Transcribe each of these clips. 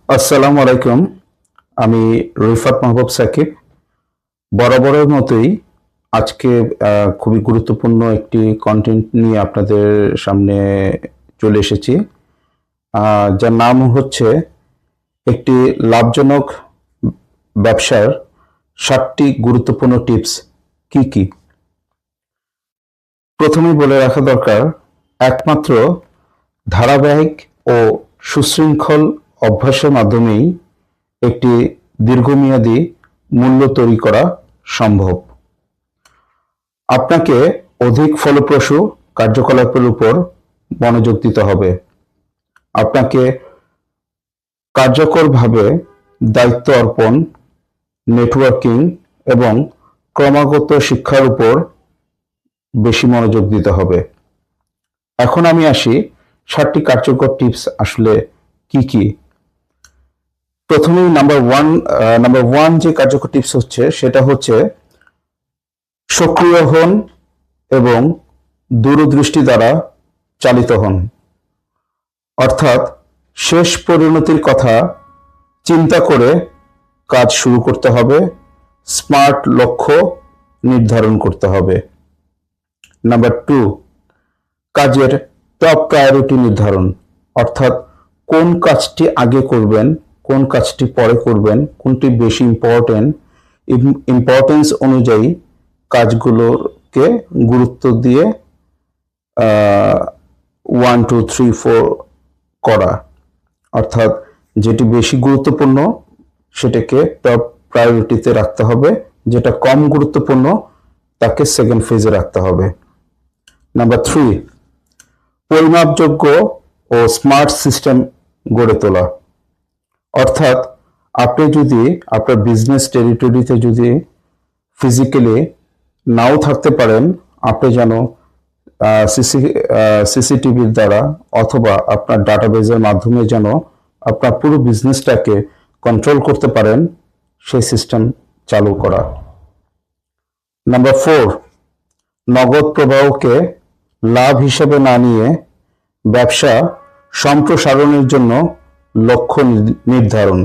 আসসালামু আলাইকুম। আমি রিফাত মাহবুব সাকিব। বরাবরের মতোই আজকে খুবই গুরুত্বপূর্ণ একটি কন্টেন্ট নিয়ে আপনাদের সামনে চলে এসেছি। যার নাম হচ্ছে একটি লাভজনক ব্যবসার 7টি গুরুত্বপূর্ণ টিপস কি কি। প্রথমেই বলে রাখা দরকার, একমাত্র ধারাবাহিক ও সুশৃঙ্খল অভ্যাসের মাধ্যমেই একটি দীর্ঘমেয়াদী মূল্য তৈরি করা সম্ভব। আপনাকে অধিক ফলপ্রসূ কার্যকলাপের উপর মনোযোগ দিতে হবে। আপনাকে কার্যকরভাবে দায়িত্ব অর্পণ, নেটওয়ার্কিং এবং ক্রমাগত শিক্ষার উপর বেশি মনোযোগ দিতে হবে। এখন আমি আসি 7টি কার্যকর টিপস আসলে কি কি। প্রথমেই নাম্বার ওয়ান যে কার্যকর টিপস হচ্ছে সেটা হচ্ছে সক্রিয় হন এবং দূরদৃষ্টি দ্বারা চালিত হন। অর্থাৎ শেষ পরিণতির কথা চিন্তা করে কাজ শুরু করতে হবে, স্মার্ট লক্ষ্য নির্ধারণ করতে হবে। নাম্বার 2, কাজের টপ প্রায়োরিটি নির্ধারণ। অর্থাৎ কোন কাজটি আগে করবেন, কোন কাজটি পরে করবেন, কোনটি বেশি ইম্পর্টেন্স অনুযায়ী কাজগুলোকে গুরুত্ব দিয়ে 1 2 3 4 করা। অর্থাৎ যেটি বেশি গুরুত্বপূর্ণ সেটাকে টপ প্রায়োরিটিতে রাখতে হবে, যেটা কম গুরুত্বপূর্ণ তাকে সেকেন্ড ফেজে রাখতে হবে। নাম্বার 3, পরিমাপযোগ্য ও স্মার্ট সিস্টেম গড়ে তোলা। অর্থাৎ আপনি যদি আপনার বিজনেস টেরিটরিতে যদি ফিজিক্যালি নাও থাকতে পারেন, আপনি যেন সিসিটিভির দ্বারা অথবা আপনার ডাটাবেজের মাধ্যমে যেন আপনার পুরো বিজনেসটাকে কন্ট্রোল করতে পারেন, সেই সিস্টেম চালু করা। নাম্বার 4, নগদ প্রবাহকে লাভ হিসেবে না নিয়ে ব্যবসা সম্প্রসারণের জন্য লক্ষ্য নির্ধারণ।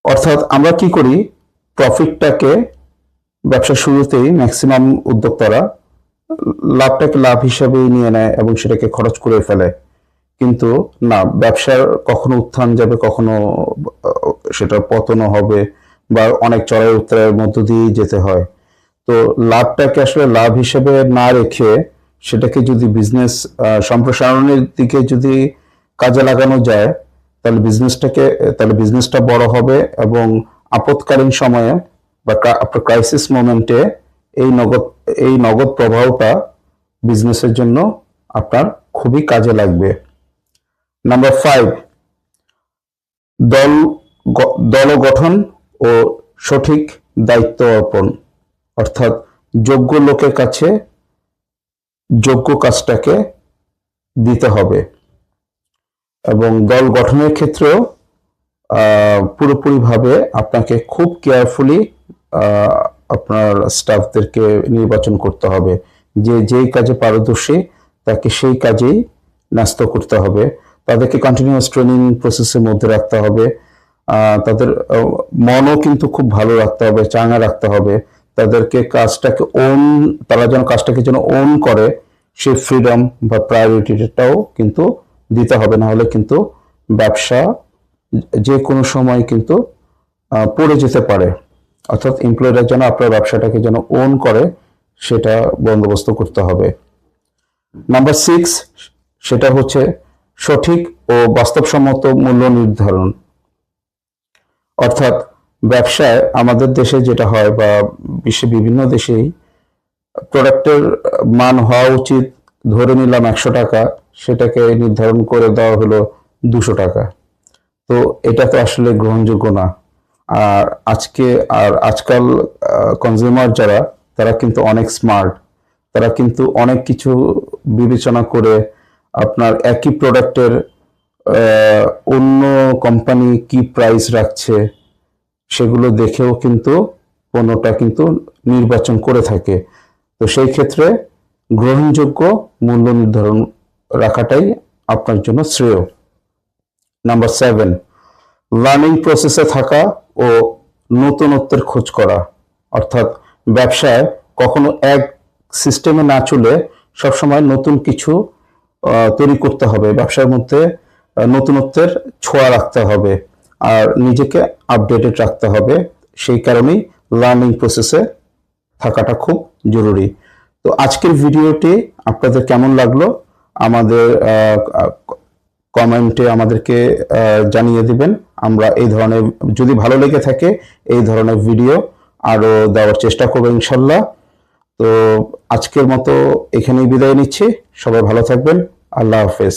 অর্থাৎ আমরা কি করি, প্রফিটটাকে ব্যবসা শুরুতেই ম্যাক্সিমাম উদ্যোক্তারা লাভটাকে লাভ হিসাবেই নিয়ে নেয় এবং সেটাকে খরচ করে ফেলে। কিন্তু না, ব্যবসার কখনো উত্থান যাবে, কখনো সেটা পতনও হবে, বা অনেক চড়াই উত্তরায়ের মধ্য দিয়েই যেতে হয়। তো লাভটাকে আসলে লাভ হিসেবে না রেখে সেটাকে যদি বিজনেস সম্প্রসারণের দিকে যদি কাজে লাগানো যায়, তাহলে বিজনেসটা বড় হবে এবং আপৎকালীন সময়ে বা আপনার ক্রাইসিস মোমেন্টে এই নগদ প্রবাহটা বিজনেসের জন্য আপনার খুবই কাজে লাগবে। নাম্বার 5, দল গঠন ও সঠিক দায়িত্ব অর্পণ। অর্থাৎ যোগ্য লোকের কাছে যোগ্য কাজটাকে দিতে হবে এবং দল গঠনের ক্ষেত্রেও পুরোপুরিভাবে আপনাকে খুব কেয়ারফুলি আপনার স্টাফদেরকে নির্বাচন করতে হবে। যেই কাজে পারদর্শী তাকে সেই কাজেই ন্যস্ত করতে হবে। তাদেরকে কন্টিনিউয়াস ট্রেনিং প্রসেসের মধ্যে রাখতে হবে। তাদের মনও কিন্তু খুব ভালো রাখতে হবে, চাঙ্গা রাখতে হবে। তাদেরকে তারা যেন কাজটাকে যেন ওন করে, সেই ফ্রিডম বা প্রায়োরিটিটাও কিন্তু দিতে হবে। না হলে কিন্তু ব্যবসা যে কোনো সময় কিন্তু পড়ে যেতে পারে। অর্থাৎ এমপ্লয়িরা যেন আপনার ব্যবসাটাকে যেন ওন করে, সেটা বন্দোবস্ত করতে হবে। নাম্বার 6, সেটা হচ্ছে সঠিক ও বাস্তবসম্মত মূল্য নির্ধারণ। অর্থাৎ ব্যবসায় আমাদের দেশে যেটা হয় বা বিশ্বের বিভিন্ন দেশেই প্রোডাক্টের মান হওয়া উচিত, ধরে নিলাম 100 টাকা, সেটাকে নির্ধারণ করে দেওয়া হলো 200 টাকা। তো এটা তো আসলে গ্রহণযোগ্য না। আজকাল কনজিউমার যারা, তারা কিন্তু অনেক স্মার্ট। তারা কিন্তু অনেক কিছু বিবেচনা করে আপনার একই প্রোডাক্টের অন্য কোম্পানি কি প্রাইস রাখছে সেগুলো দেখেও কিন্তু পণ্যটা কিন্তু নির্বাচন করে থাকে। তো সেই ক্ষেত্রে গ্রহণযোগ্য মূল্য নির্ধারণ রাখাটাই আপনার জন্য শ্রেয়। নাম্বার 7, লার্নিং প্রসেসে থাকা ও নতুনত্বের খোঁজ করা। অর্থাৎ ব্যবসায় কখনো এক সিস্টেমে না চলে সবসময় নতুন কিছু তৈরি করতে হবে, ব্যবসার মধ্যে নতুনত্বের ছোঁয়া রাখতে হবে আর নিজেকে আপডেটেড রাখতে হবে। সেই কারণেই লার্নিং প্রসেসে থাকাটা খুব জরুরি। তো আজকের ভিডিওটি আপনাদের কেমন লাগলো আমাদের কমেন্টে আমাদেরকে জানিয়ে দিবেন। আমরা এই ধরনের, যদি ভালো লেগে থাকে, এই ধরনের ভিডিও আরো দেওয়ার চেষ্টা করবো ইনশাল্লাহ। তো আজকের মতো এখানেই বিদায় নিচ্ছি। সবাই ভালো থাকবেন। আল্লাহ হাফেজ।